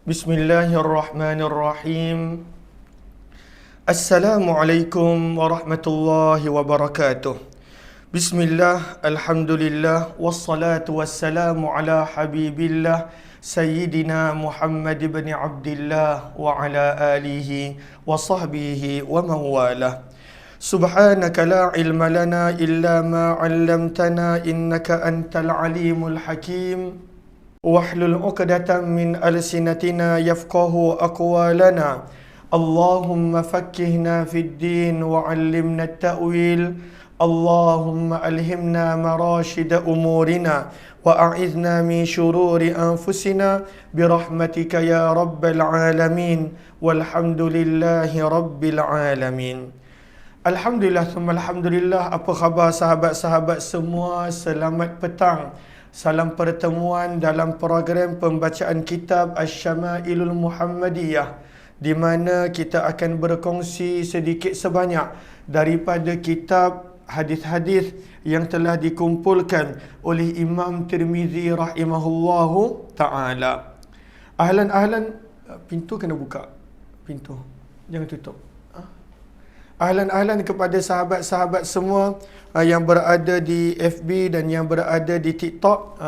Bismillahirrahmanirrahim. Assalamualaikum warahmatullahi wabarakatuh. Bismillah, alhamdulillah, wassalatu wassalamu ala habibillah Sayyidina Muhammad ibn Abdillah wa ala alihi wa sahbihi wa mawalah. Subhanaka la ilma lana illa ma 'allamtana innaka antal alimul hakim. Wahlul 'uqdatam min alsinatina yafqahu aqwalana. Allahumma fakkihna fid din wa 'allimna at-ta'wil. Allahumma alhimna marashida umurina wa a'idhna min shururi anfusina birahmatika ya rabbal alamin. Walhamdulillahi rabbil alamin. Alhamdulillah, alhamdulillah. Apa khabar sahabat-sahabat semua? Selamat petang. Salam pertemuan dalam program pembacaan kitab Asy-Syama'ilul Muhammadiyah, di mana kita akan berkongsi sedikit sebanyak daripada kitab hadis-hadis yang telah dikumpulkan oleh Imam Tirmizi rahimahullahu ta'ala. Ahlan, pintu kena buka. Pintu, jangan tutup. Ahlan kepada sahabat-sahabat semua yang berada di FB dan yang berada di TikTok.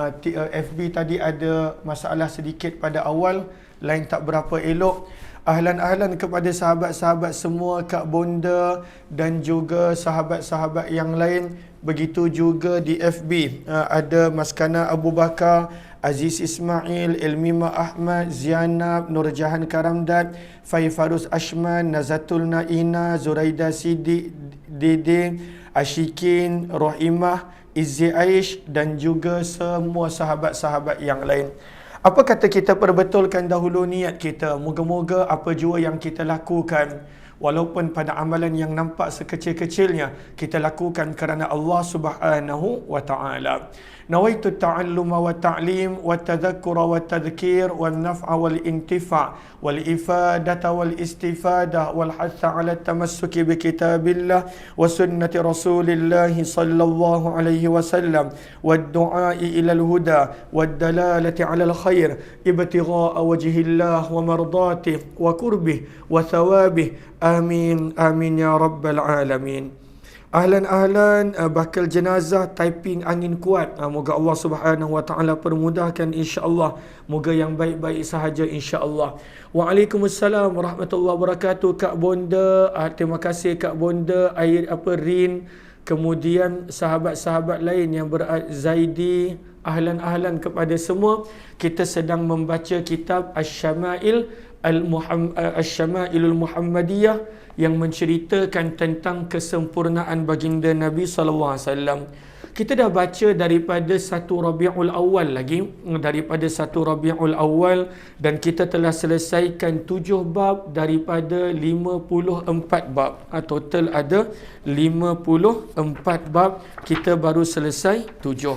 FB tadi ada masalah sedikit pada awal, line tak berapa elok. Ahlan kepada sahabat-sahabat semua, Kak Bonda dan juga sahabat-sahabat yang lain. Begitu juga di FB ada Maskana Abu Bakar, Aziz Ismail, Elmima Ahmad, Zianab, Nurjahan Karamdat, Faifarus Ashman, Nazatul Naina, Zuraida Sidi, Dede, Ashikin, Rohimah, Izzi Aish dan juga semua sahabat-sahabat yang lain. Apa kata kita perbetulkan dahulu niat kita. Moga-moga apa jua yang kita lakukan, walaupun pada amalan yang nampak sekecil-kecilnya, kita lakukan kerana Allah Subhanahu wa ta'ala. Nawaitu ta'alluma wa ta'lim wa tadhakkura wa tadhkir wa naf'a wal intifa' wal ifadata wal istifadah wal hatha ala tamassuki bi kitabillah wa sunnati rasulillah sallallahu alaihi wasallam wa du'a'i ila al-huda wa dalalati ala al-khair ibtigha'a wajhillah wa mardatih wa kurbih wa thawabih. Amin, amin ya rabbal alamin. Ahlan, bakal jenazah typing angin kuat. Moga Allah Subhanahu wa taala permudahkan insya-Allah. Moga yang baik-baik sahaja insya-Allah. Waalaikumsalam warahmatullahi wabarakatuh Kak Bonda. Terima kasih Kak Bonda, Rin. Kemudian sahabat-sahabat lain yang Zaidi. Ahlan kepada semua. Kita sedang membaca kitab Asy-Syama'ilul Muhammadiyah yang menceritakan tentang kesempurnaan baginda Nabi sallallahu alaihi wasallam. Kita dah baca daripada 1 Rabiul Awal lagi, dan kita telah selesaikan 7 bab daripada 54 bab. Total ada 54 bab, kita baru selesai 7.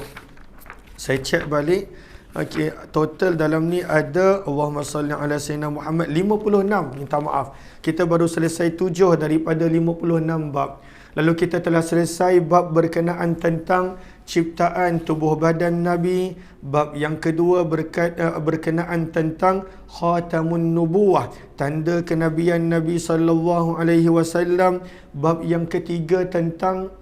Saya cek balik. Okey, total dalam ni ada, Allahumma salli ala sayyidina Muhammad, 56. Minta maaf, kita baru selesai 7 daripada 56 bab. Lalu kita telah selesai bab berkenaan tentang ciptaan tubuh badan Nabi. Bab yang kedua berkenaan tentang khatamun nubuwah, tanda kenabian Nabi sallallahu alaihi wasallam. Bab yang ketiga tentang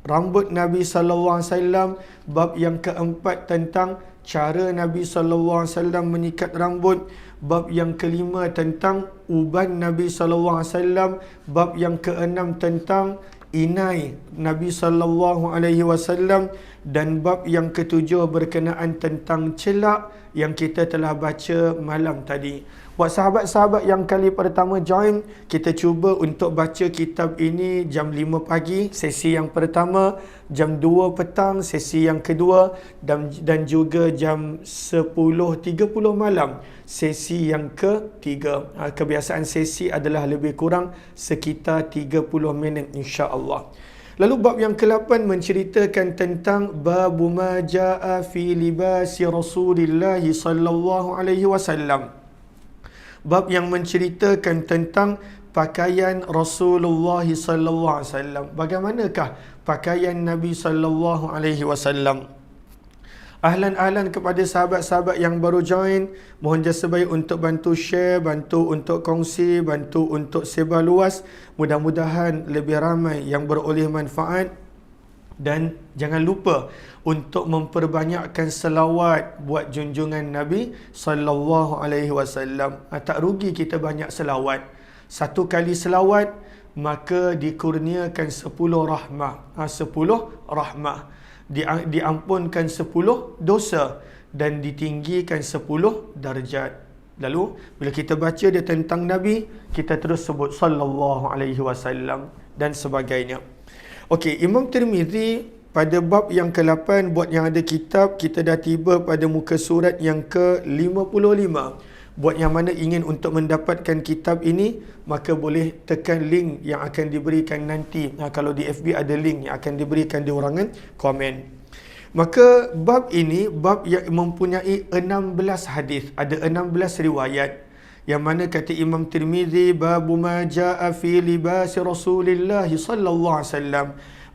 rambut Nabi sallallahu alaihi wasallam. Bab yang keempat tentang cara Nabi sallallahu alaihi wasallam menyikat rambut. Bab yang kelima tentang uban Nabi sallallahu alaihi wasallam. Bab yang keenam tentang inai Nabi sallallahu alaihi wasallam, dan bab yang ketujuh berkenaan tentang celak yang kita telah baca malam tadi. Buat sahabat-sahabat yang kali pertama join, kita cuba untuk baca kitab ini jam 5 pagi, sesi yang pertama, jam 2 petang, sesi yang kedua, dan juga jam 10.30 malam, sesi yang ketiga. Kebiasaan sesi adalah lebih kurang sekitar 30 minit insya-Allah. Lalu bab yang ke-8 menceritakan tentang babu ma jaa fi libasi Rasulillah sallallahu alaihi wasallam. Bab yang menceritakan tentang pakaian Rasulullah sallallahu alaihi wasallam. Bagaimanakah pakaian Nabi sallallahu alaihi wasallam? Ahlan-ahlan kepada sahabat-sahabat yang baru join, mohon jasa baik untuk bantu share, bantu untuk kongsi, bantu untuk sebar luas. Mudah-mudahan lebih ramai yang beroleh manfaat. Dan jangan lupa untuk memperbanyakkan selawat buat junjungan Nabi sallallahu alaihi wasallam. Tak rugi kita banyak selawat. Satu kali selawat maka dikurniakan 10 rahmah. 10 rahmah. Diampunkan 10 dosa dan ditinggikan 10 darjat. Lalu bila kita baca dia tentang Nabi, kita terus sebut sallallahu alaihi wasallam dan sebagainya. Okey, Imam Tirmizi pada bab yang ke-8, buat yang ada kitab, kita dah tiba pada muka surat yang ke-55. Buat yang mana ingin untuk mendapatkan kitab ini, maka boleh tekan link yang akan diberikan nanti. Kalau di FB ada link yang akan diberikan di urangan komen. Maka bab ini, bab yang mempunyai 16 hadis. Ada 16 riwayat. Yang mana kata Imam Tirmizi, babu ma jaa fi libasi Rasulillah sallallahu alaihi wasallam.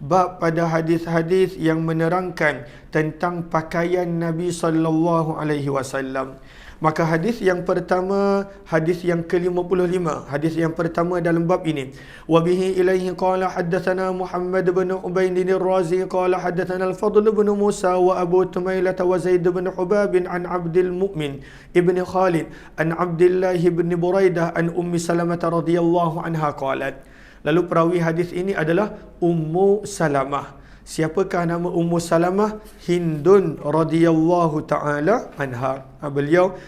Bab pada hadis-hadis yang menerangkan tentang pakaian Nabi sallallahu alaihi wasallam. Maka hadis yang pertama, hadis yang ke-55, hadis yang pertama dalam bab ini. Wa bihi ilaihi qala haddatsana Muhammad bin Ubaid ar-Razi qala haddatsana al-Fadl bin Musa wa Abu Tumailah wa Zaid bin Hubab an Abdul Mu'min ibn Khalid an Abdullah bin Buraidah an Ummi Salamah radhiyallahu anha qalat. Lalu perawi hadis ini adalah Ummu Salamah. Siapakah nama Ummu Salamah? Hindun radhiyallahu taala anha. Beliau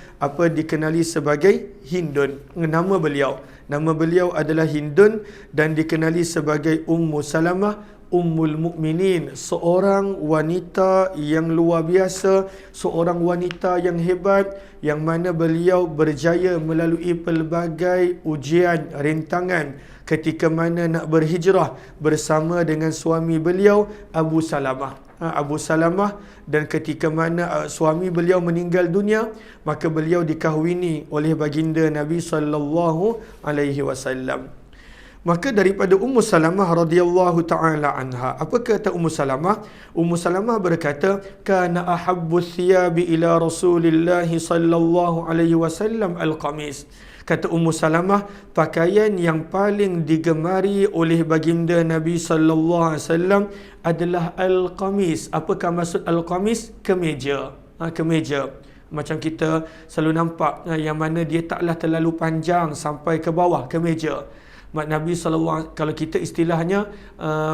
dikenali sebagai Hindun. Nama beliau adalah Hindun dan dikenali sebagai Ummu Salamah, Ummul Mukminin, seorang wanita yang luar biasa, seorang wanita yang hebat, yang mana beliau berjaya melalui pelbagai ujian, rintangan ketika mana nak berhijrah bersama dengan suami beliau Abu Salamah. Abu Salamah, dan ketika mana suami beliau meninggal dunia, maka beliau dikahwini oleh baginda Nabi sallallahu alaihi wasallam. Maka daripada Ummu Salamah radhiyallahu taala anha, apa kata Ummu Salamah? Ummu Salamah berkata, kana ahabbu thiyabi ila Rasulillah sallallahu alaihi wasallam al-qamis. Kata Ummu Salamah, pakaian yang paling digemari oleh baginda Nabi sallallahu alaihi wasallam adalah al-qamis. Apakah maksud al-qamis? Kemeja. Kemeja. Macam kita selalu nampak yang mana dia taklah terlalu panjang sampai ke bawah, kemeja. Nabi SAW, kalau kita istilahnya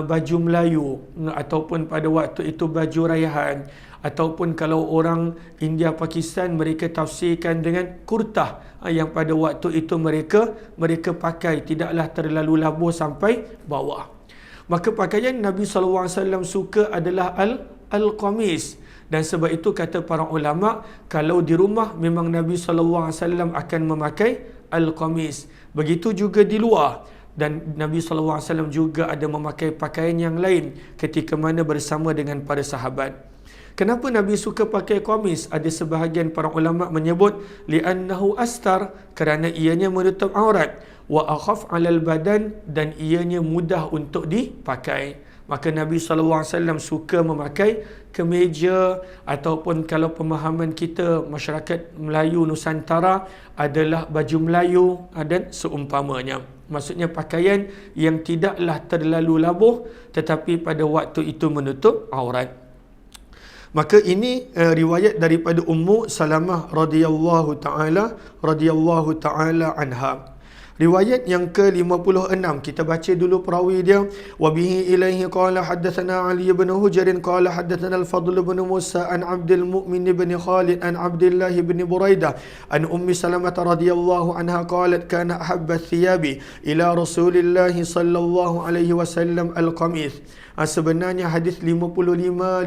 baju Melayu, ataupun pada waktu itu baju rayahan, ataupun kalau orang India Pakistan mereka tafsirkan dengan kurtah, yang pada waktu itu mereka pakai, tidaklah terlalu labuh sampai bawah. Maka pakaian Nabi SAW suka adalah al-qamis. Dan sebab itu kata para ulama, kalau di rumah memang Nabi SAW akan memakai al-qamis. Begitu juga di luar. Dan Nabi SAW juga ada memakai pakaian yang lain ketika mana bersama dengan para sahabat. Kenapa Nabi suka pakai qamis? Ada sebahagian para ulama menyebut li'annahu astar, kerana ianya menutup aurat, wa akhaf 'alal badan, dan ianya mudah untuk dipakai. Maka Nabi SAW suka memakai kemeja, ataupun kalau pemahaman kita masyarakat Melayu Nusantara adalah baju Melayu dan seumpamanya. Maksudnya pakaian yang tidaklah terlalu labuh tetapi pada waktu itu menutup aurat. Maka ini riwayat daripada Ummu Salamah radhiyallahu taala anha. Riwayat yang ke-56, kita baca dulu perawi dia. Wa bihi ilaihi qala haddatsana Ali bin Hujr qala haddatsana al-Fadl bin Musa an Abdul Mu'min bin Khalid an Abdullah bin Buraidah an Ummi Salamah radhiyallahu anha qalat kana ahabba thiyabi ila Rasulillah sallallahu alaihi wasallam al-qamis. Sebenarnya hadis 55, 56,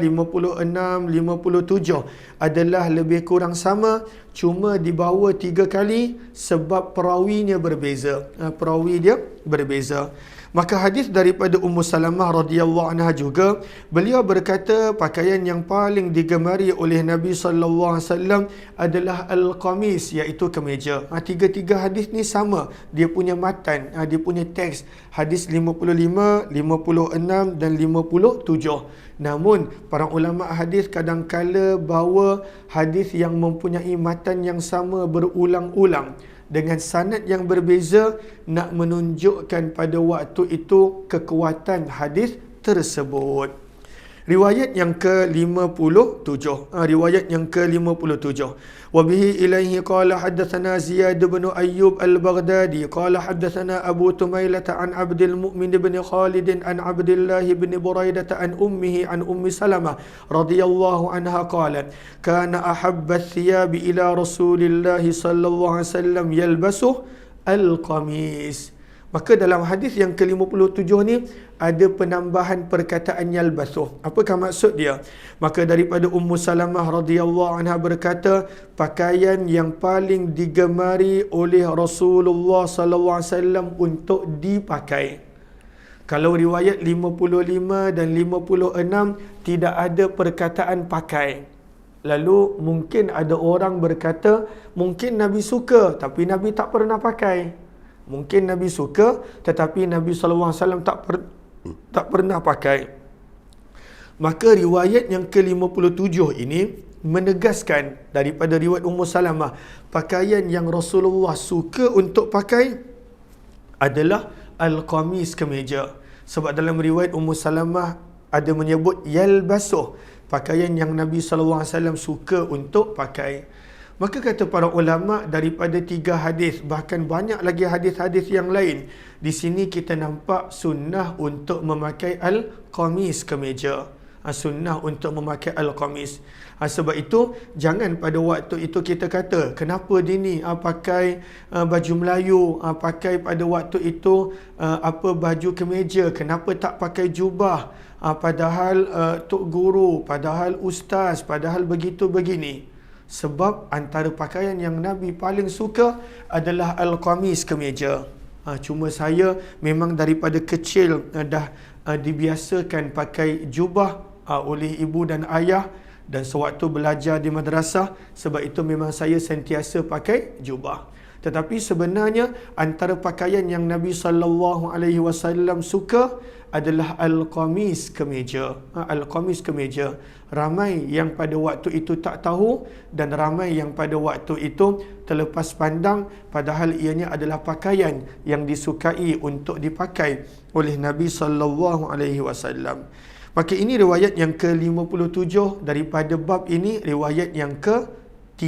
57 adalah lebih kurang sama, cuma dibawa 3 kali sebab perawinya berbeza. Perawi dia berbeza. Maka hadis daripada Ummu Salamah radhiyallahu anha juga, beliau berkata pakaian yang paling digemari oleh Nabi sallallahu alaihi wasallam adalah al-qamis, iaitu kemeja. Tiga-tiga hadis ni sama, dia punya matan, dia punya teks, hadis 55, 56 dan 57. Namun para ulama hadis kadang-kala bawa hadis yang mempunyai matan yang sama berulang-ulang dengan sanad yang berbeza, nak menunjukkan pada waktu itu kekuatan hadis tersebut. Riwayat yang ke-57. Riwayat yang ke-57. Wa bihi ilaihi qala haddatsana Ziyad bin Ayyub al-Baghdadi qala haddatsana Abu Tumailah an Abdul Mu'min bin Khalid an Abdullah bin Buraidah an ummihi an Ummi Salamah radhiyallahu anha qalat kana ahabba ath-thiyab ila Rasulillah sallallahu alaihi wasallam yalbasuh al-qamis. Maka dalam hadis yang ke-57 ni ada penambahan perkataan yalbasuh. Apakah maksud dia? Maka daripada Ummu Salamah radhiyallahu anha berkata, pakaian yang paling digemari oleh Rasulullah sallallahu alaihi wasallam untuk dipakai. Kalau riwayat 55 dan 56 tidak ada perkataan pakai. Lalu mungkin ada orang berkata, mungkin Nabi suka tapi Nabi tak pernah pakai. Mungkin Nabi suka tetapi Nabi SAW tak pernah pakai. Maka riwayat yang ke-57 ini menegaskan daripada riwayat Ummu Salamah, pakaian yang Rasulullah suka untuk pakai adalah al-qamis, kemeja. Sebab dalam riwayat Ummu Salamah ada menyebut yalbasuh, pakaian yang Nabi SAW suka untuk pakai. Maka kata para ulama, daripada 3 hadis, bahkan banyak lagi hadis-hadis yang lain, di sini kita nampak sunnah untuk memakai al-qamis, kemeja. Sunnah untuk memakai al-qamis. Sebab itu jangan pada waktu itu kita kata, kenapa dini pakai baju Melayu, pakai pada waktu itu baju kemeja, kenapa tak pakai jubah, padahal tok guru, padahal ustaz, padahal begitu begini. Sebab antara pakaian yang Nabi paling suka adalah al-qamis, kemeja. Cuma saya memang daripada kecil dah dibiasakan pakai jubah oleh ibu dan ayah, dan sewaktu belajar di madrasah, sebab itu memang saya sentiasa pakai jubah. Tetapi sebenarnya antara pakaian yang Nabi SAW suka adalah al-qamis, kemeja. Al-qamis, kemeja. Ramai yang pada waktu itu tak tahu dan ramai yang pada waktu itu terlepas pandang, padahal ianya adalah pakaian yang disukai untuk dipakai oleh Nabi SAW. Maka ini riwayat yang ke-57 daripada bab ini, riwayat yang ke-3.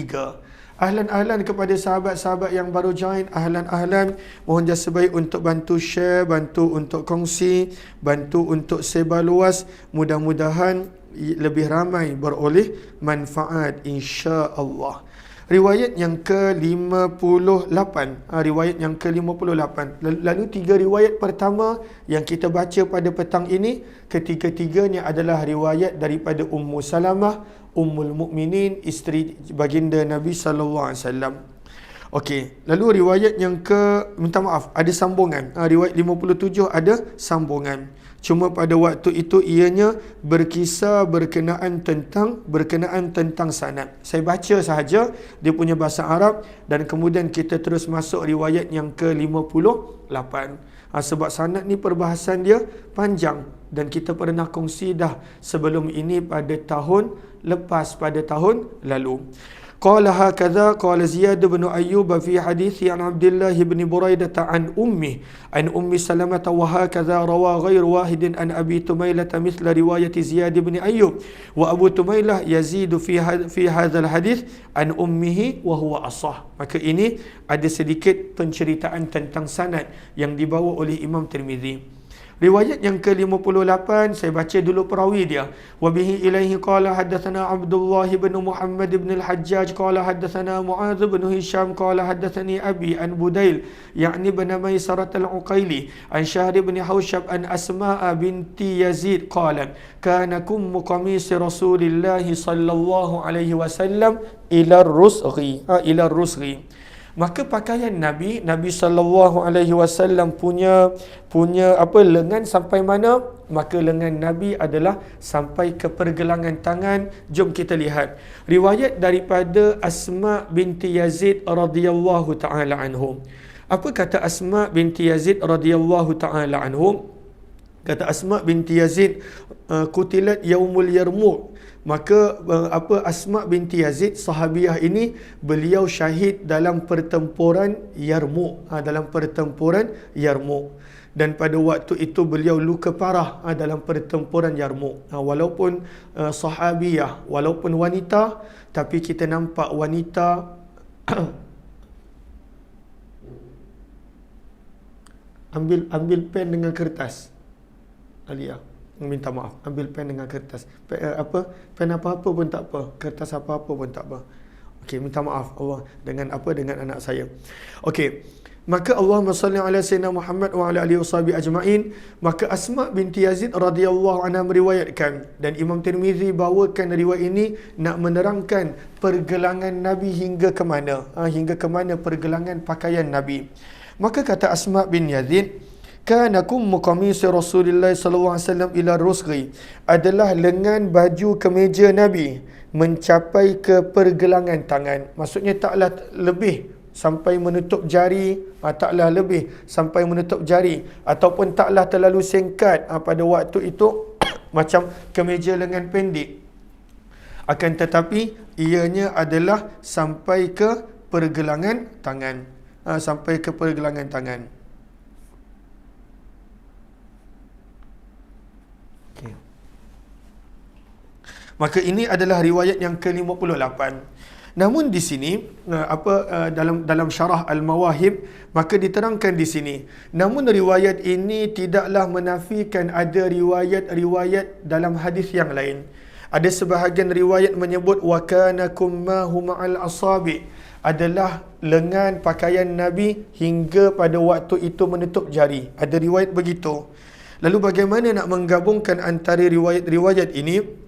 Ahlan-ahlan kepada sahabat-sahabat yang baru join, ahlan-ahlan, mohon jasa baik untuk bantu share, bantu untuk kongsi, bantu untuk sebar luas. Mudah-mudahan lebih ramai beroleh manfaat, insya-Allah. Riwayat yang ke-58. Riwayat yang ke-58. Lalu 3 riwayat pertama yang kita baca pada petang ini, ketiga-tiganya adalah riwayat daripada Ummu Salamah, Ummul Mukminin, isteri baginda Nabi sallallahu alaihi wasallam. Okey, lalu riwayat yang minta maaf, ada sambungan. Riwayat 57 ada sambungan. Cuma pada waktu itu ianya berkisar berkenaan tentang sanad. Saya baca sahaja dia punya bahasa Arab dan kemudian kita terus masuk riwayat yang ke-58. Sebab sanad ni perbahasan dia panjang dan kita pernah kongsi dah sebelum ini pada tahun lepas, pada tahun lalu. Qala hakadha qala Ziyad bin Ayyub fi hadithi an Abdullah bin Buraidah an Ummi Salamah wa hakadha rawa ghair wahidin an Abi Tumailah mithla riwayat Ziyad bin Ayyub wa Abu Tumailah yazidu fi hadha al-hadith an ummihi wa huwa asah. Maka ini ada sedikit penceritaan tentang sanad yang dibawa oleh Imam Tirmizi. Riwayat yang ke-58 saya baca dulu perawi dia. Wa bihi ilaihi qala haddatsana Abdullah bin Muhammad bin al-Hajjaj qala haddatsana Muadz bin Hisham qala haddatsani abi an Budail yakni bin Maisarah al-Uqaili an Syahr bin Haushab an Asma binti Yazid qala kana kum qamis Rasulillah sallallahu alaihi wasallam ila ar-rusghi Maka pakaian Nabi sallallahu alaihi wasallam punya lengan sampai mana? Maka lengan Nabi adalah sampai ke pergelangan tangan. Jom kita lihat riwayat daripada Asma binti Yazid radhiyallahu taala anhum. Apa kata Asma binti Yazid radhiyallahu taala anhum? Kata Asma binti Yazid, kutilat yaumul Yarmuk. Maka Asma binti Yazid, sahabiah ini, beliau syahid dalam pertempuran Yarmuk, dalam pertempuran Yarmuk. Dan pada waktu itu beliau luka parah dalam pertempuran Yarmuk. Walaupun sahabiah, walaupun wanita, tapi kita nampak wanita ambil pen dengan kertas. Alia, minta maaf, ambil pen dengan kertas. Pen apa-apa pun tak apa, kertas apa-apa pun tak apa. Okey, minta maaf Allah dengan anak saya. Okey. Maka Allahumma salli ala sayyidina Muhammad wa ala alihi washabi ajma'in. Maka Asma binti Yazid radhiyallahu anha meriwayatkan, dan Imam Tirmizi bawakan riwayat ini nak menerangkan pergelangan Nabi hingga ke mana, hingga ke mana pergelangan pakaian Nabi. Maka kata Asma bin Yazid, kana kummu qamisi Rasulullah sallallahu alaihi wasallam ila rusghi, adalah lengan baju kemeja Nabi mencapai ke pergelangan tangan. Maksudnya taklah lebih sampai menutup jari, taklah lebih sampai menutup jari, ataupun taklah terlalu singkat pada waktu itu macam kemeja lengan pendek. Akan tetapi ianya adalah sampai ke pergelangan tangan, sampai ke pergelangan tangan. Maka ini adalah riwayat yang ke-58. Namun di sini dalam syarah Al-Mawahib, maka diterangkan di sini, namun riwayat ini tidaklah menafikan ada riwayat-riwayat dalam hadis yang lain. Ada sebahagian riwayat menyebut wa kana kummahu ma'al asabi, adalah lengan pakaian Nabi hingga pada waktu itu menutup jari. Ada riwayat begitu. Lalu bagaimana nak menggabungkan antara riwayat-riwayat ini?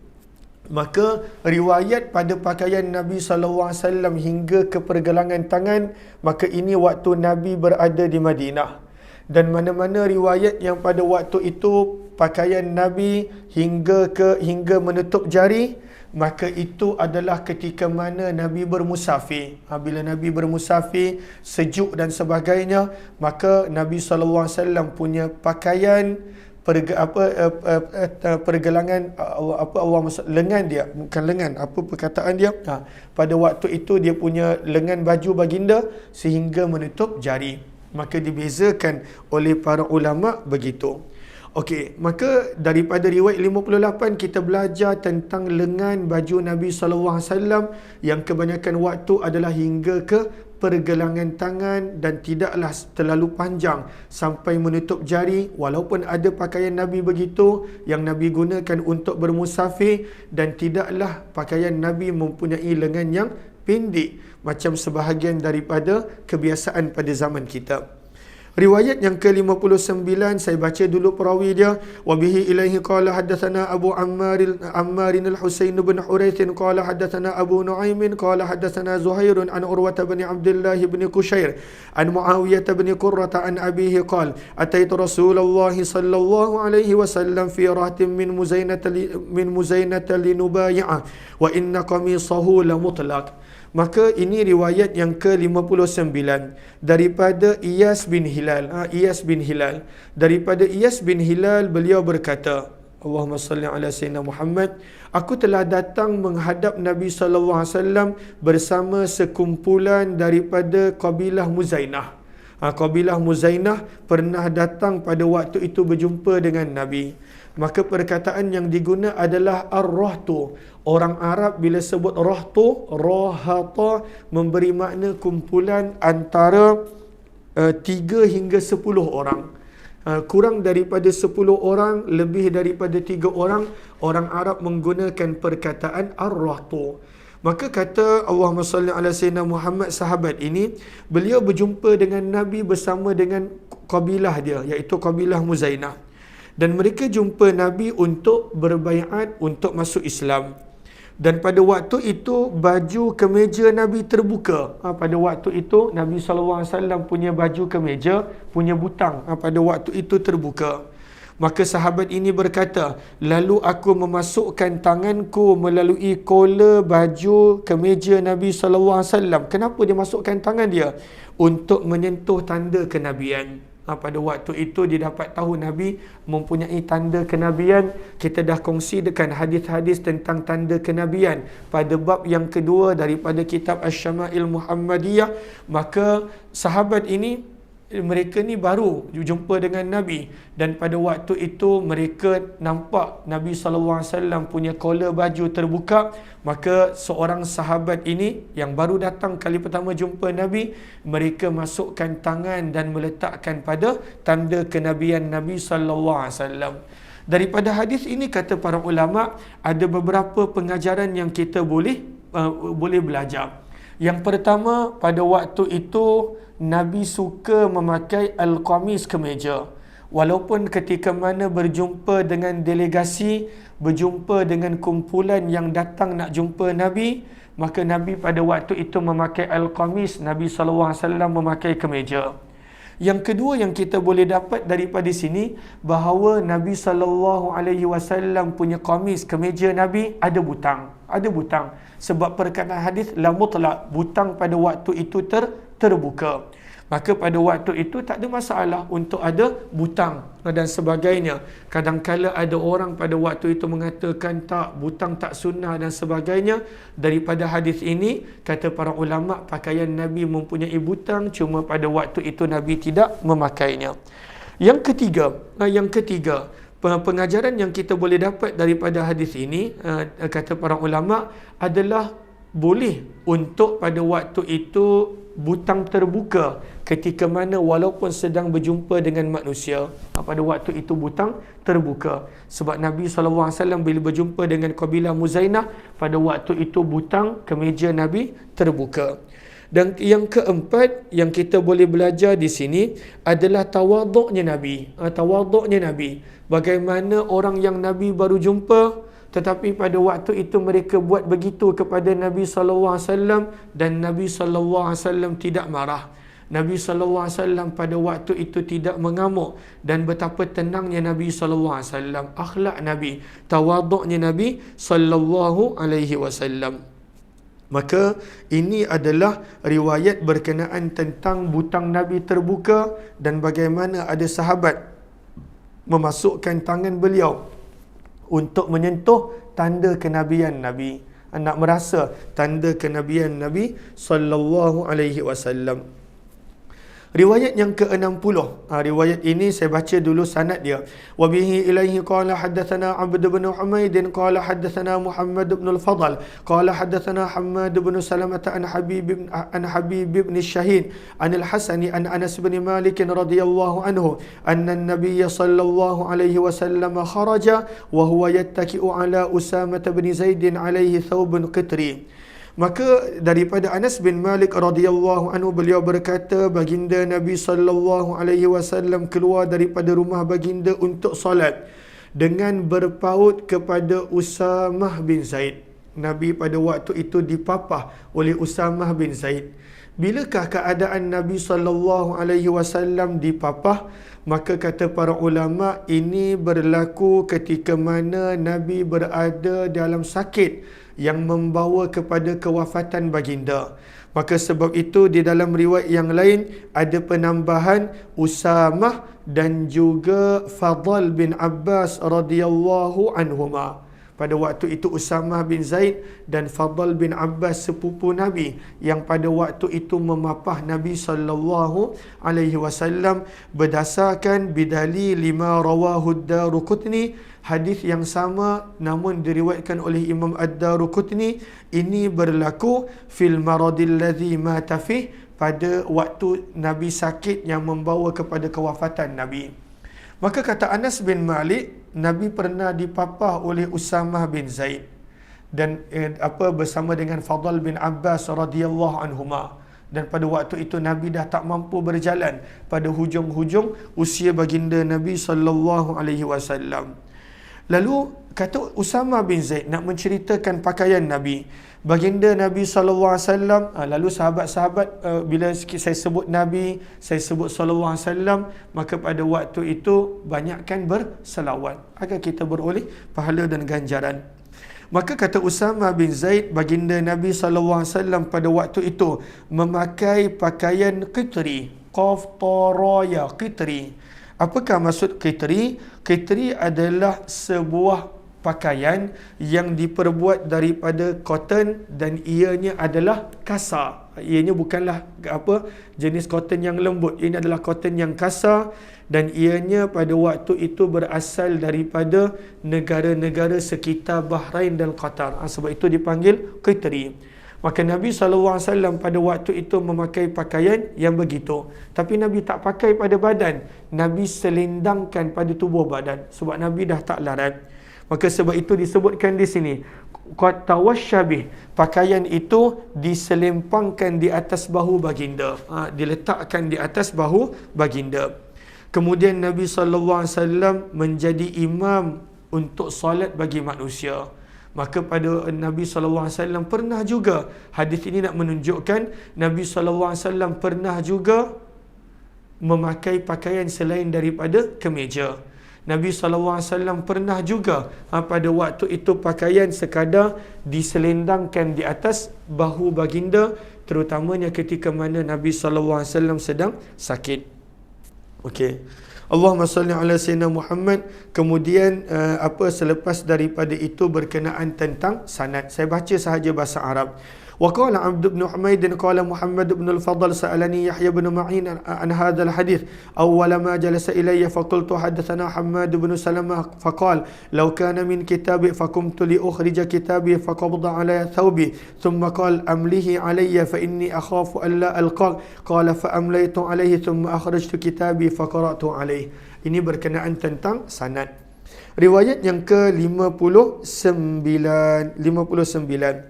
Maka riwayat pada pakaian Nabi SAW hingga ke pergelangan tangan, maka ini waktu Nabi berada di Madinah. Dan mana-mana riwayat yang pada waktu itu pakaian Nabi hingga menutup jari, maka itu adalah ketika mana Nabi bermusafir. Bila Nabi bermusafir, sejuk dan sebagainya, maka Nabi SAW punya pakaian pergelangan lengan dia, bukan lengan, perkataan dia, pada waktu itu dia punya lengan baju baginda sehingga menutup jari. Maka dibezakan oleh para ulama begitu. Okey, maka daripada riwayat 58 kita belajar tentang lengan baju Nabi SAW yang kebanyakan waktu adalah hingga ke pergelangan tangan dan tidaklah terlalu panjang sampai menutup jari, walaupun ada pakaian Nabi begitu yang Nabi gunakan untuk bermusafir, dan tidaklah pakaian Nabi mempunyai lengan yang pendek macam sebahagian daripada kebiasaan pada zaman kita. Riwayat yang ke-59, saya baca dulu perawi dia. Wa bihi ilaihi qala haddatsana Abu Ammar al-Husain bin Huraits qala haddatsana Abu Nuaim qala haddatsana Zuhair an Urwah bin Abdullah bin Qushair an Muawiyah bin Qurrah an abihi qala ataitu Rasulullah sallallahu alaihi wasallam fi rahatin min Muzainah linubay'ah wa inna qamisahu la mutlaq. Maka ini riwayat yang ke-59 daripada Iyas bin Hilal. Iyas bin Hilal. Daripada Iyas bin Hilal, beliau berkata, Allahumma salli ala sayyidina Muhammad, aku telah datang menghadap Nabi SAW bersama sekumpulan daripada kabilah Muzainah. Kabilah Muzainah pernah datang pada waktu itu berjumpa dengan Nabi. Maka perkataan yang diguna adalah ar-rahtu. Orang Arab bila sebut rahtu, rahata, memberi makna kumpulan antara 3 hingga 10 orang. Kurang daripada 10 orang, lebih daripada 3 orang, orang Arab menggunakan perkataan ar-rahtu. Maka kata Allahumma salli ala sayyidina Muhammad, sahabat ini, beliau berjumpa dengan Nabi bersama dengan kabilah dia, iaitu kabilah Muzainah. Dan mereka jumpa Nabi untuk berbaiat untuk masuk Islam. Dan pada waktu itu baju kemeja Nabi terbuka. Pada waktu itu Nabi SAW punya baju kemeja, punya butang pada waktu itu terbuka. Maka sahabat ini berkata, lalu aku memasukkan tanganku melalui kola baju kemeja Nabi SAW. Kenapa dia masukkan tangan dia? Untuk menyentuh tanda kenabian. Pada waktu itu dia dapat tahu Nabi mempunyai tanda kenabian. Kita dah kongsikan hadis-hadis tentang tanda kenabian pada bab yang kedua daripada kitab Asy-Syama'il Muhammadiyah. Maka sahabat ini, mereka ni baru jumpa dengan Nabi, dan pada waktu itu mereka nampak Nabi SAW punya kola baju terbuka. Maka seorang sahabat ini yang baru datang kali pertama jumpa Nabi, mereka masukkan tangan dan meletakkan pada tanda kenabian Nabi SAW. Daripada hadis ini, kata para ulama, ada beberapa pengajaran yang kita boleh belajar. Yang pertama, pada waktu itu Nabi suka memakai al-qamis, kemeja. Walaupun ketika mana berjumpa dengan delegasi, berjumpa dengan kumpulan yang datang nak jumpa Nabi, maka Nabi pada waktu itu memakai al-qamis, Nabi SAW memakai kemeja. Yang kedua yang kita boleh dapat daripada sini, bahawa Nabi SAW punya qamis, kemeja Nabi ada butang. Ada butang. Sebab perkataan hadis la mutlaq, butang pada waktu itu terbuka. Maka pada waktu itu tak ada masalah untuk ada butang dan sebagainya. Kadang-kala ada orang pada waktu itu mengatakan tak, butang tak sunnah dan sebagainya. Daripada hadis ini, kata para ulama, pakaian Nabi mempunyai butang, cuma pada waktu itu Nabi tidak memakainya. Yang ketiga, pengajaran yang kita boleh dapat daripada hadis ini, kata para ulama, adalah boleh untuk pada waktu itu butang terbuka ketika mana walaupun sedang berjumpa dengan manusia. Pada waktu itu butang terbuka. Sebab Nabi SAW bila berjumpa dengan kabilah Muzainah, pada waktu itu butang kemeja Nabi terbuka. Dan yang keempat yang kita boleh belajar di sini adalah tawaduknya Nabi. Tawaduknya Nabi. Bagaimana orang yang Nabi baru jumpa, tetapi pada waktu itu mereka buat begitu kepada Nabi SAW, dan Nabi SAW tidak marah. Nabi SAW pada waktu itu tidak mengamuk, dan betapa tenangnya Nabi SAW. Akhlak Nabi, tawaduknya Nabi SAW. Maka ini adalah riwayat berkenaan tentang butang Nabi terbuka dan bagaimana ada sahabat memasukkan tangan beliau untuk menyentuh tanda kenabian Nabi. Nak merasa tanda kenabian Nabi SAW. Riwayat yang ke-60. Riwayat ini saya baca dulu sanad dia. Wa bihi ilaihi qala haddatsana Abd bin Humaid qala haddatsana Muhammad bin al-Fadl qala haddatsana Hammad bin Salamah an Habib bin Syahid an al-Hasan an Anas bin Malik radhiyallahu anhu anna an-nabiy sallallahu alaihi wasallam kharaja wa huwa yattaki'u ala Usamah bin Zaid alaihi thawbun qitri. Maka daripada Anas bin Malik radhiyallahu anhu, beliau berkata, baginda Nabi sallallahu alaihi wasallam keluar daripada rumah baginda untuk solat dengan berpaut kepada Usamah bin Zaid. Nabi pada waktu itu dipapah oleh Usamah bin Zaid. Bilakah keadaan Nabi sallallahu alaihi wasallam dipapah? Maka kata para ulama, ini berlaku ketika mana Nabi berada dalam sakit yang membawa kepada kewafatan baginda. Maka sebab itu di dalam riwayat yang lain ada penambahan Usamah dan juga Fadl bin Abbas radhiyallahu anhuma. Pada waktu itu Usamah bin Zaid dan Fadl bin Abbas sepupu Nabi yang pada waktu itu memapah Nabi sallallahu alaihi wasallam berdasarkan bidali lima rawahu ad-Daruqutni, hadis yang sama namun diriwayatkan oleh Imam ad-Daruqutni. Ini berlaku fil maradil ladzi mata fih, pada waktu Nabi sakit yang membawa kepada kewafatan Nabi. Maka kata Anas bin Malik, Nabi pernah dipapah oleh Usamah bin Zaid dan bersama dengan Fadl bin Abbas radhiyallahu anhuma. Dan pada waktu itu Nabi dah tak mampu berjalan pada hujung-hujung usia baginda Nabi sallallahu alaihi wasallam. Lalu kata Usama bin Zaid nak menceritakan pakaian Nabi. Baginda Nabi SAW, lalu sahabat-sahabat, bila saya sebut Nabi, saya sebut SAW, maka pada waktu itu banyakkan berselawat agar kita beroleh pahala dan ganjaran. Maka kata Usama bin Zaid, baginda Nabi SAW pada waktu itu memakai pakaian qitri, qaf taraya, qitri. Apakah maksud qitri? Qitri adalah sebuah pakaian yang diperbuat daripada cotton dan ianya adalah kasar. Ianya bukanlah jenis cotton yang lembut. Ini adalah cotton yang kasar dan ianya pada waktu itu berasal daripada negara-negara sekitar Bahrain dan Qatar. Sebab itu dipanggil qitri. Maka Nabi SAW pada waktu itu memakai pakaian yang begitu. Tapi Nabi tak pakai pada badan. Nabi selendangkan pada tubuh badan. Sebab Nabi dah tak larat. Maka sebab itu disebutkan di sini, qad tawasyabih, pakaian itu diselempangkan di atas bahu baginda, diletakkan di atas bahu baginda. Kemudian Nabi SAW menjadi imam untuk solat bagi manusia. Maka pada Nabi SAW pernah juga, hadis ini nak menunjukkan Nabi SAW pernah juga memakai pakaian selain daripada kemeja. Nabi SAW pernah juga pada waktu itu pakaian sekadar diselendangkan di atas bahu baginda, terutamanya ketika mana Nabi SAW sedang sakit. Okey. Allahumma salli ala sayyidina Muhammad. Kemudian selepas daripada itu berkenaan tentang sanad. Saya baca sahaja bahasa Arab. وقال عبد بن حميد قال محمد بن الفضل سألني يحيى بن معين عن هذا الحديث أول ما جلس إلي فقلت حدثنا حماد بن سلمة فقال لو كان من كتابي فقمت لأخرج كتابي فقبض على ثوبي ثم قال أمليه علي فإني أخاف ألا ألقاك قال فأمليت عليه ثم أخرجت كتابي فقرأت عليه. Ini berkenaan tentang sanad. Riwayat yang ke-59.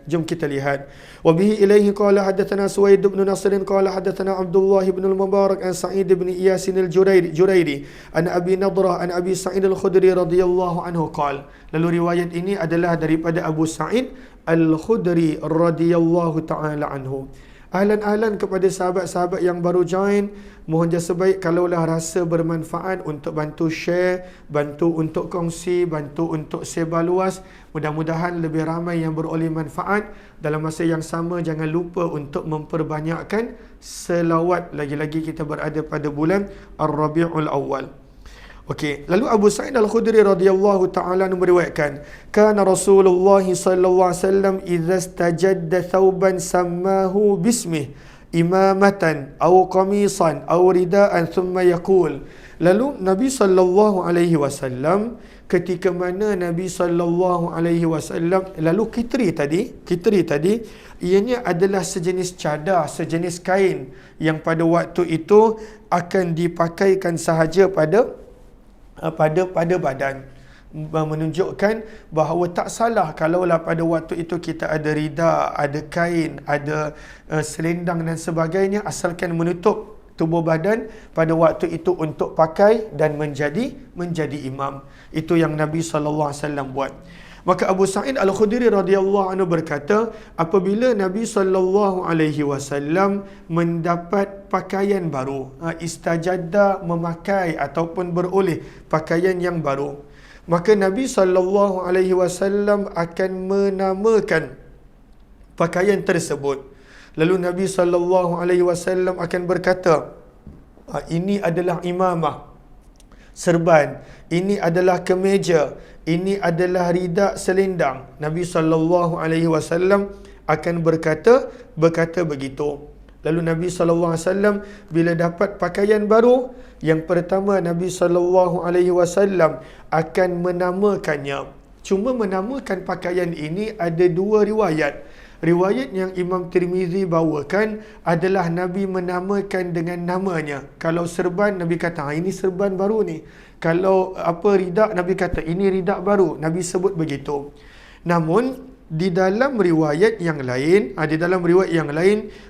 Jom kita lihat. Wa bihi ilaihi qala hadatsana Suwaid bin Nasr qala hadatsana Abdullah bin al-Mubarak an Sa'id bin Iyas al-Jurairi an Abi Nadrah an Abi Sa'id al-Khudri radhiyallahu anhu qala. Lalu riwayat ini adalah daripada Abu Sa'id al-Khudri radhiyallahu taala anhu. Ahlan-ahlan kepada sahabat-sahabat yang baru join, mohon jasa baik kalaulah rasa bermanfaat untuk bantu share, bantu untuk kongsi, bantu untuk sebar luas. Mudah-mudahan lebih ramai yang beroleh manfaat. Dalam masa yang sama, jangan lupa untuk memperbanyakkan selawat. Lagi-lagi kita berada pada bulan Ar-Rabi'ul Awal. Okey, lalu Abu Sa'id Al-Khudri radhiyallahu ta'ala meriwayatkan, kana Rasulullah sallallahu alaihi wasallam idza istajadda thawban sammahu bismihi imamatan aw qamisan aw ridaan thumma yaqul. Lalu Nabi sallallahu alaihi wasallam, ketika mana Nabi sallallahu alaihi wasallam, lalu kitri tadi ianya adalah sejenis cadar, sejenis kain yang pada waktu itu akan dipakaikan sahaja pada badan, menunjukkan bahawa tak salah kalaulah pada waktu itu kita ada rida, ada kain, ada selendang dan sebagainya, asalkan menutup tubuh badan pada waktu itu untuk pakai dan menjadi imam. Itu yang Nabi SAW buat. Maka Abu Sa'id Al-Khudri radhiyallahu anhu berkata, apabila Nabi SAW mendapat pakaian baru, istajadda, memakai ataupun beroleh pakaian yang baru, maka Nabi SAW akan menamakan pakaian tersebut. Lalu Nabi SAW akan berkata, ini adalah imamah, serban, ini adalah kemeja, ini adalah rida, selendang. Nabi SAW akan berkata begitu. Lalu Nabi SAW bila dapat pakaian baru, yang pertama Nabi SAW akan menamakannya. Cuma menamakan pakaian ini ada dua riwayat. Riwayat yang Imam Tirmizi bawakan adalah Nabi menamakan dengan namanya. Kalau serban, Nabi kata, ini serban baru ni. Kalau rida, Nabi kata, ini rida baru. Nabi sebut begitu. Namun di dalam riwayat yang lain,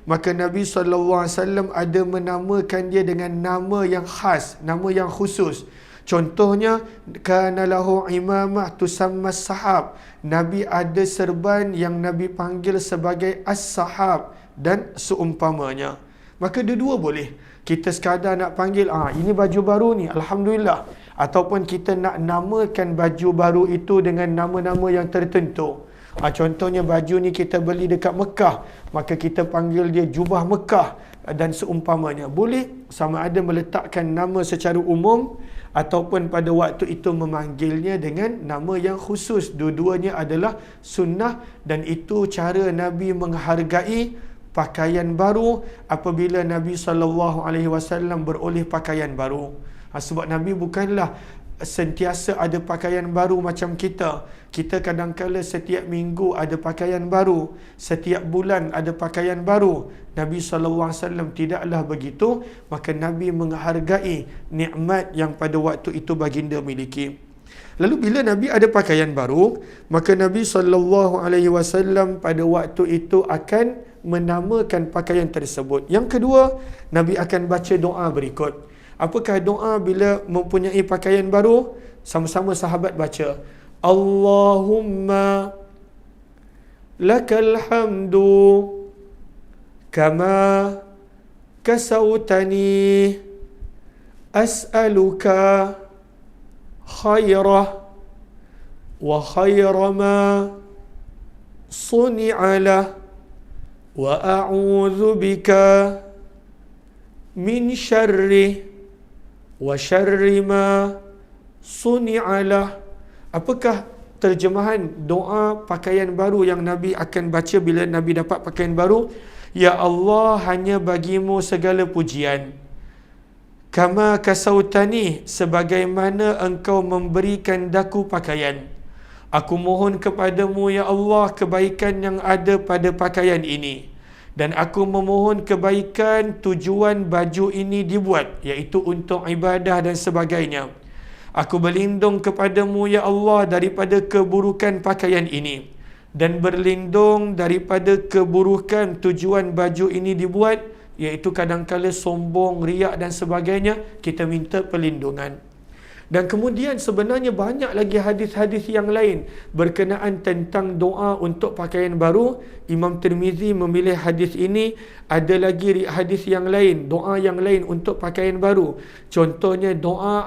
maka Nabi SAW ada menamakan dia dengan nama yang khas, nama yang khusus. Contohnya, kana lahu imamah tusammas sahab. Nabi ada serban yang Nabi panggil sebagai as-sahab dan seumpamanya. Maka dua-dua boleh. Kita sekadar nak panggil, ini baju baru ni, alhamdulillah. Ataupun kita nak namakan baju baru itu dengan nama-nama yang tertentu. Contohnya baju ni kita beli dekat Mekah, maka kita panggil dia jubah Mekah dan seumpamanya. Boleh sama ada meletakkan nama secara umum ataupun pada waktu itu memanggilnya dengan nama yang khusus. Dua-duanya adalah sunnah dan itu cara Nabi menghargai pakaian baru apabila Nabi SAW beroleh pakaian baru. Sebab Nabi bukanlah sentiasa ada pakaian baru macam kita. Kita kadang-kala setiap minggu ada pakaian baru, setiap bulan ada pakaian baru. Nabi SAW tidaklah begitu, maka Nabi menghargai nikmat yang pada waktu itu baginda miliki. Lalu bila Nabi ada pakaian baru, maka Nabi SAW pada waktu itu akan menamakan pakaian tersebut. Yang kedua, Nabi akan baca doa berikut. Apakah doa bila mempunyai pakaian baru? Sama-sama sahabat baca. Allahumma lakal hamdu kama kasautani as'aluka khairah wa khaira ma suni'alah wa a'udzu bika min syarri wa syarri ma suni'alah. Apakah terjemahan doa pakaian baru yang Nabi akan baca bila Nabi dapat pakaian baru? Ya Allah, hanya bagimu segala pujian. Kama kasautani, sebagaimana engkau memberikan daku pakaian. Aku mohon kepadamu ya Allah kebaikan yang ada pada pakaian ini. Dan aku memohon kebaikan tujuan baju ini dibuat, iaitu untuk ibadah dan sebagainya. Aku berlindung kepadamu ya Allah daripada keburukan pakaian ini. Dan berlindung daripada keburukan tujuan baju ini dibuat, iaitu kadangkala sombong, riak dan sebagainya. Kita minta perlindungan. Dan kemudian sebenarnya banyak lagi hadis-hadis yang lain berkenaan tentang doa untuk pakaian baru. Imam Tirmizi memilih hadis ini. Ada lagi hadis yang lain, doa yang lain untuk pakaian baru. Contohnya doa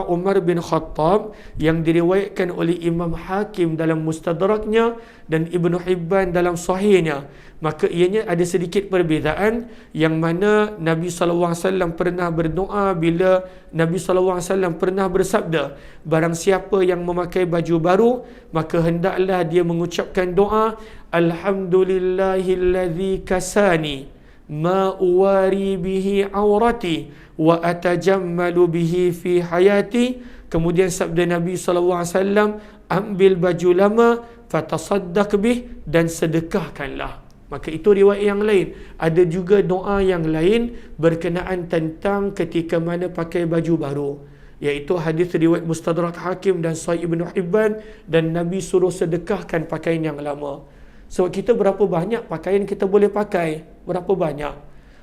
Umar bin Khattab yang diriwayatkan oleh Imam Hakim dalam Mustadraknya dan Ibnu Hibban dalam Sahihnya. Maka ianya ada sedikit perbezaan, yang mana Nabi SAW pernah berdoa bila Nabi SAW pernah bersabda, barang siapa yang memakai baju baru, maka hendaklah dia mengucapkan doa, Alhamdulillahillazi kasani ma uwari bihi awrati wa atajammalu bihi fi hayati. Kemudian sabda Nabi SAW, ambil baju lama, fatasaddaq bih, dan sedekahkanlah. Maka itu riwayat yang lain. Ada juga doa yang lain berkenaan tentang ketika mana pakai baju baru, iaitu hadis riwayat Mustadrak Hakim dan Sahih Ibnu Hibban, dan Nabi suruh sedekahkan pakaian yang lama. Sebab kita berapa banyak pakaian kita boleh pakai? Berapa banyak?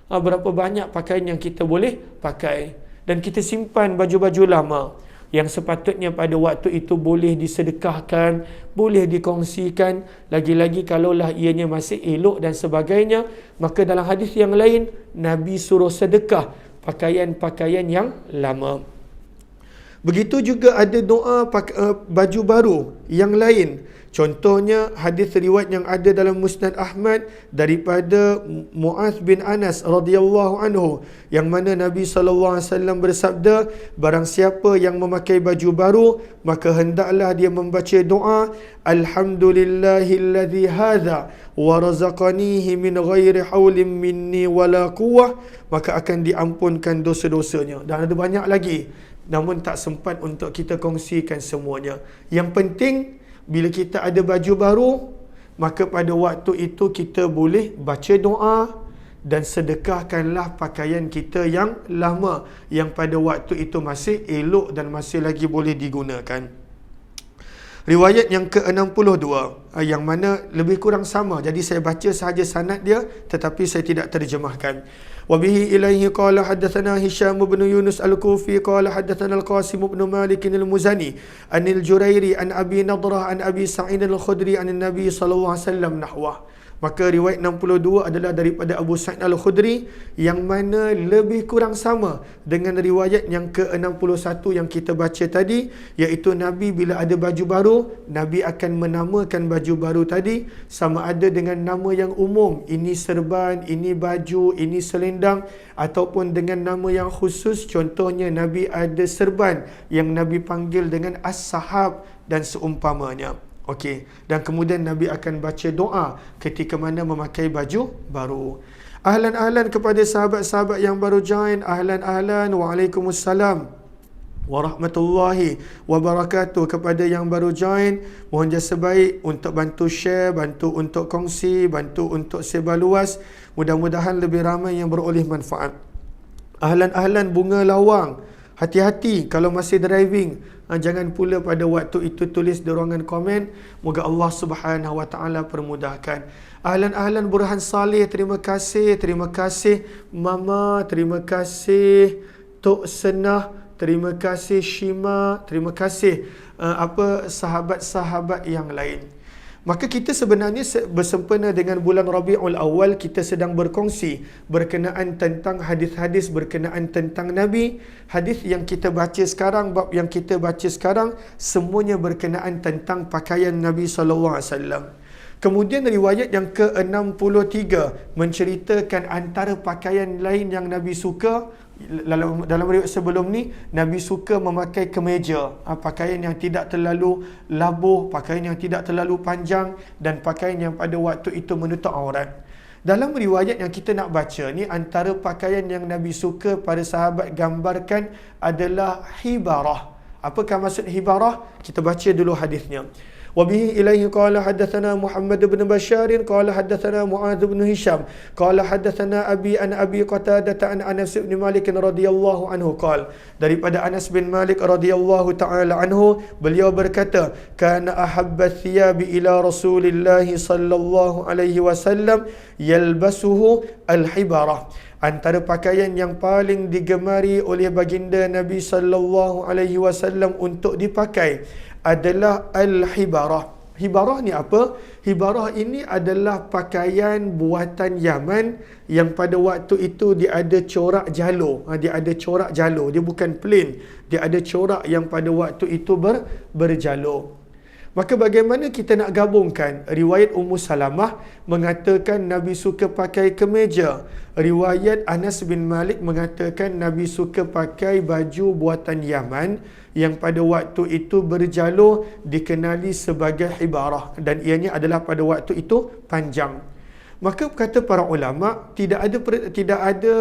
Berapa banyak pakaian yang kita boleh pakai? Dan kita simpan baju-baju lama yang sepatutnya pada waktu itu boleh disedekahkan, boleh dikongsikan. Lagi-lagi kalaulah ianya masih elok dan sebagainya, maka dalam hadis yang lain Nabi suruh sedekah pakaian-pakaian yang lama. Begitu juga ada doa baju baru yang lain. Contohnya hadis riwayat yang ada dalam Musnad Ahmad daripada Muaz bin Anas radhiyallahu anhu, yang mana Nabi SAW bersabda, barang siapa yang memakai baju baru, maka hendaklah dia membaca doa, Alhamdulillahillazi hadza wa razaqanihi min ghairi haulin minni wala quwwah, maka akan diampunkan dosa-dosanya. Dan ada banyak lagi, namun tak sempat untuk kita kongsikan semuanya. Yang penting, bila kita ada baju baru, maka pada waktu itu kita boleh baca doa dan sedekahkanlah pakaian kita yang lama, yang pada waktu itu masih elok dan masih lagi boleh digunakan. Riwayat yang ke-62 yang mana lebih kurang sama. Jadi saya baca sahaja sanad dia tetapi saya tidak terjemahkan. Wa bihi ilaihi qala haddatsana Hisham bin Yunus al-Kufi qala haddatsana al-Qasim bin Malik al-Muzani anil Jurairi an Abi Nadrah an Abi Sa'id al-Khudri an Nabi sallallahu alaihi wasallam nahwah. Maka riwayat 62 adalah daripada Abu Sa'id al-Khudri yang mana lebih kurang sama dengan riwayat yang ke-61 yang kita baca tadi, iaitu Nabi bila ada baju baru, Nabi akan menamakan baju baru tadi sama ada dengan nama yang umum, ini serban, ini baju, ini selendang, ataupun dengan nama yang khusus. Contohnya Nabi ada serban yang Nabi panggil dengan as-sahab dan seumpamanya. Okey, dan kemudian Nabi akan baca doa ketika mana memakai baju baru. Ahlan-ahlan kepada sahabat-sahabat yang baru join. Ahlan-ahlan, waalaikumsalam warahmatullahi wabarakatuh. Kepada yang baru join, mohon jasa baik untuk bantu share, bantu untuk kongsi, bantu untuk sebar luas. Mudah-mudahan lebih ramai yang beroleh manfaat. Ahlan-ahlan bunga lawang. Hati-hati kalau masih driving. Jangan pula pada waktu itu tulis di ruangan komen. Moga Allah Subhanahu Wa Taala permudahkan. Ahlan-ahlan Burhan Saleh, terima kasih. Terima kasih Mama, terima kasih Tok Senah, terima kasih Shima, terima kasih sahabat-sahabat yang lain. Maka kita sebenarnya bersempena dengan bulan Rabiul Awal, kita sedang berkongsi berkenaan tentang hadis-hadis berkenaan tentang Nabi. Hadis yang kita baca sekarang, bab yang kita baca sekarang, semuanya berkenaan tentang pakaian Nabi SAW. Kemudian riwayat yang ke-63 menceritakan antara pakaian lain yang Nabi suka. Dalam riwayat sebelum ni, Nabi suka memakai kemeja, pakaian yang tidak terlalu labuh, pakaian yang tidak terlalu panjang, dan pakaian yang pada waktu itu menutup aurat. Dalam riwayat yang kita nak baca ni, antara pakaian yang Nabi suka para sahabat gambarkan adalah hibarah. Apakah maksud hibarah? Kita baca dulu hadisnya. وبه إليه قال حدثنا محمد بن بشار قال حدثنا معاذ بن هشام قال حدثنا أبي عن أبي قتادة عن أنس بن مالك رضي الله عنه قال. Daripada Anas bin Malik radhiyallahu taala anhu, beliau berkata, kana ahabba thiyabi ila Rasulillah sallallahu alaihi wasallam yalbasuhu al-hibarah. Antara pakaian yang paling digemari oleh baginda Nabi sallallahu alaihi wasallam untuk dipakai adalah al-hibarah. Hibarah ni apa? Hibarah ini adalah pakaian buatan Yaman yang pada waktu itu dia ada corak jalur. Dia ada corak jalur. Dia bukan plain. Dia ada corak yang pada waktu itu berjalur. Maka bagaimana kita nak gabungkan? Riwayat Ummu Salamah mengatakan Nabi suka pakai kemeja. Riwayat Anas bin Malik mengatakan Nabi suka pakai baju buatan Yaman yang pada waktu itu berjalur, dikenali sebagai hibarah, dan ianya adalah pada waktu itu panjang. Maka kata para ulama, tidak ada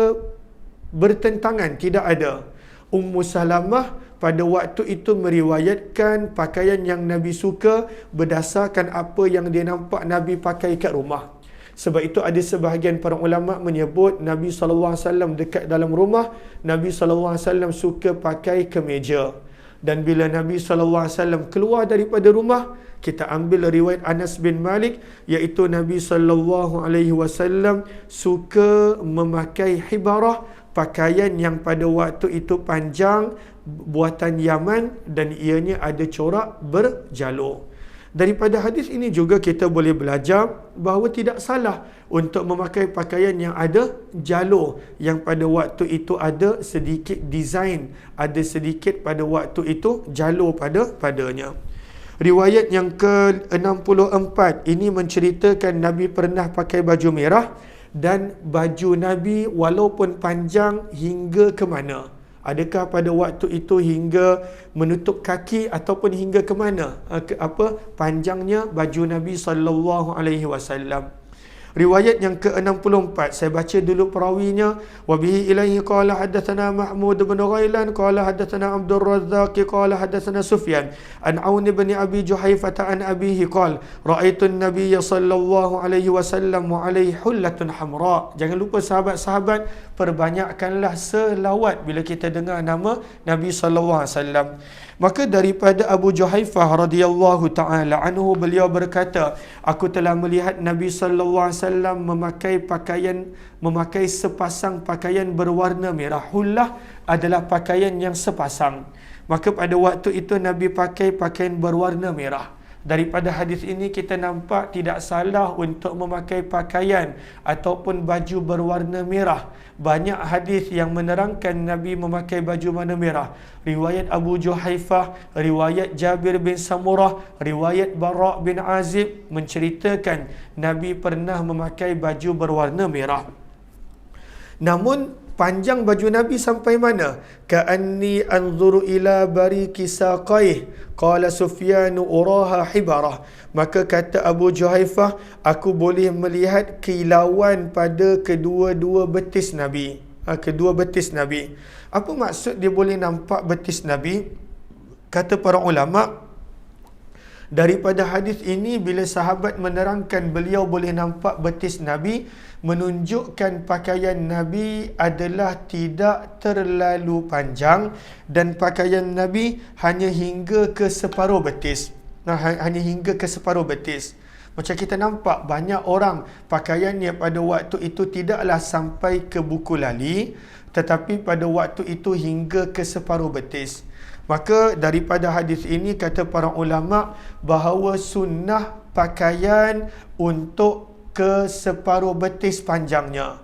bertentangan, tidak ada. Ummu Salamah pada waktu itu meriwayatkan pakaian yang Nabi suka berdasarkan apa yang dia nampak Nabi pakai kat rumah. Sebab itu ada sebahagian para ulama menyebut Nabi SAW dekat dalam rumah, Nabi SAW suka pakai kemeja. Dan bila Nabi SAW keluar daripada rumah, kita ambil riwayat Anas bin Malik, iaitu Nabi SAW suka memakai hibarah, pakaian yang pada waktu itu panjang, buatan Yaman, dan ianya ada corak berjalur. Daripada hadis ini juga kita boleh belajar bahawa tidak salah untuk memakai pakaian yang ada jalur, yang pada waktu itu ada sedikit design, ada sedikit pada waktu itu jalur padanya. Riwayat yang ke-64 ini menceritakan Nabi pernah pakai baju merah, dan baju Nabi walaupun panjang hingga ke mana? Adakah pada waktu itu hingga menutup kaki ataupun hingga ke mana? Panjangnya baju Nabi sallallahu alaihi wasallam. Riwayat yang ke-64, saya baca dulu perawinya. Wa bihi ilaihi qala haddatsana Mahmud bin Ghailan qala haddatsana Abdul Razzaq qala haddatsana Sufyan an Aun bin Abi Juhaifah an abihi qala ra'aitu an-nabiy sallallahu alaihi wasallam wa alaihi hullatun hamra. Jangan lupa sahabat-sahabat, perbanyakkanlah selawat bila kita dengar nama Nabi sallallahu alaihi wasallam. Maka daripada Abu Juhaifah radhiyallahu taala anhu, beliau berkata, aku telah melihat Nabi sallallahu alaihi wasallam memakai sepasang pakaian berwarna merah. Hullah adalah pakaian yang sepasang. Maka pada waktu itu Nabi pakai pakaian berwarna merah. Daripada hadis ini kita nampak tidak salah untuk memakai pakaian ataupun baju berwarna merah. Banyak hadis yang menerangkan Nabi memakai baju warna merah. Riwayat Abu Juhaifah, riwayat Jabir bin Samurah, riwayat Bara' bin Azib menceritakan Nabi pernah memakai baju berwarna merah. Namun panjang baju Nabi sampai mana? Ka'anni anzuru ila bariki saqaih, qala Sufyan uraha hibarah. Maka kata Abu Juhaifah, aku boleh melihat kilauan pada kedua-dua betis Nabi. Kedua betis Nabi. Apa maksud dia boleh nampak betis Nabi? Kata para ulama, daripada hadis ini bila sahabat menerangkan beliau boleh nampak betis Nabi, menunjukkan pakaian Nabi adalah tidak terlalu panjang dan pakaian Nabi hanya hingga ke separuh betis. Hanya hingga ke separuh betis. Macam kita nampak banyak orang pakaiannya pada waktu itu tidaklah sampai ke buku lali, tetapi pada waktu itu hingga ke separuh betis. Maka daripada hadis ini kata para ulama bahawa sunnah pakaian untuk ke separuh betis panjangnya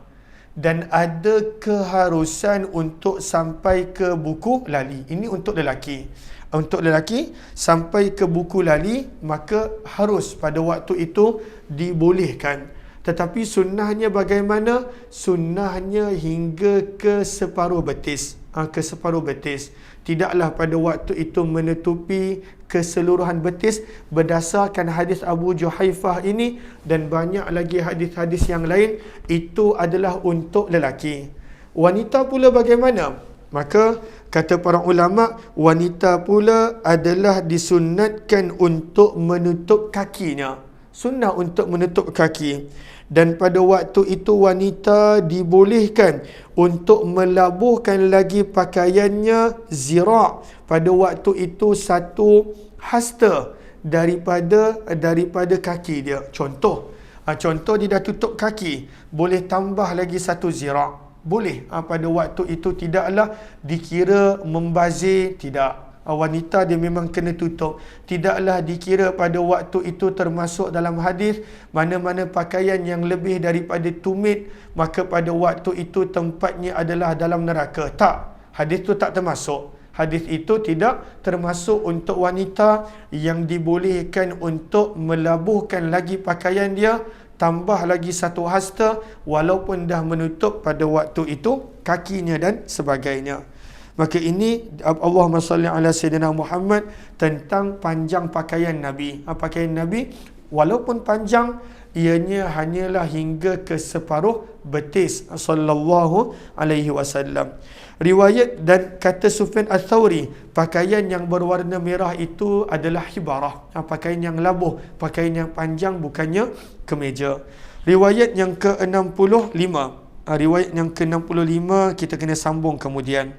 dan ada keharusan untuk sampai ke buku lali. Ini untuk lelaki. Untuk lelaki sampai ke buku lali maka harus pada waktu itu dibolehkan. Tetapi sunnahnya bagaimana? Sunnahnya hingga ke separuh betis. Ke separuh betis. Tidaklah pada waktu itu menutupi keseluruhan betis berdasarkan hadis Abu Juhaifah ini dan banyak lagi hadis-hadis yang lain. Itu adalah untuk lelaki. Wanita pula bagaimana? Maka kata para ulama, wanita pula adalah disunnatkan untuk menutup kakinya. Sunnah untuk menutup kaki. Dan pada waktu itu wanita dibolehkan untuk melabuhkan lagi pakaiannya zira'. Pada waktu itu satu hasta daripada kaki dia. Contoh dia dah tutup kaki, boleh tambah lagi satu zira'. Boleh. Pada waktu itu tidaklah dikira membazir, tidak. Wanita dia memang kena tutup. Tidaklah dikira pada waktu itu termasuk dalam hadis mana-mana pakaian yang lebih daripada tumit maka pada waktu itu tempatnya adalah dalam neraka. Tak. Hadis itu tak termasuk. Hadis itu tidak termasuk untuk wanita yang dibolehkan untuk melabuhkan lagi pakaian dia, tambah lagi satu hasta walaupun dah menutup pada waktu itu kakinya dan sebagainya. Maka ini Allahumma salli ala Sayyidina Muhammad tentang panjang pakaian Nabi. Pakaian Nabi walaupun panjang, ianya hanyalah hingga ke separuh betis sallallahu alaihi wasallam. Riwayat dan kata Sufyan Ats-Tsauri, pakaian yang berwarna merah itu adalah hibarah. Pakaian yang labuh, pakaian yang panjang, bukannya kemeja. Riwayat yang ke-65. Riwayat yang ke-65 kita kena sambung kemudian.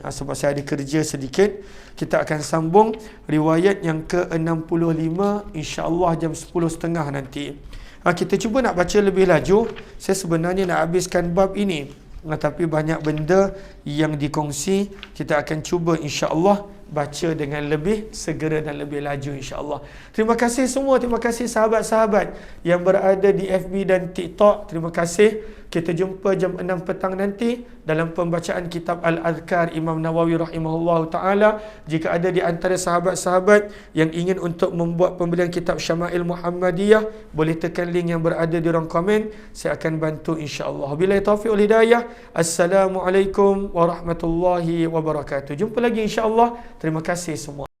Sebab saya ada kerja sedikit, kita akan sambung riwayat yang ke-65 insya-Allah jam 10.30 nanti. Kita cuba nak baca lebih laju. Saya sebenarnya nak habiskan bab ini, tapi banyak benda yang dikongsi. Kita akan cuba insya-Allah baca dengan lebih segera dan lebih laju insya-Allah. Terima kasih semua, terima kasih sahabat-sahabat yang berada di FB dan TikTok. Terima kasih. Kita jumpa jam 6 petang nanti dalam pembacaan kitab Al-Adhkar Imam Nawawi rahimahullahu taala. Jika ada di antara sahabat-sahabat yang ingin untuk membuat pembelian kitab Syama'il Muhammadiyah, boleh tekan link yang berada di ruang komen. Saya akan bantu insya-Allah. Wabillahi taufiq wal hidayah. Assalamualaikum warahmatullahi wabarakatuh. Jumpa lagi insya-Allah. Terima kasih semua.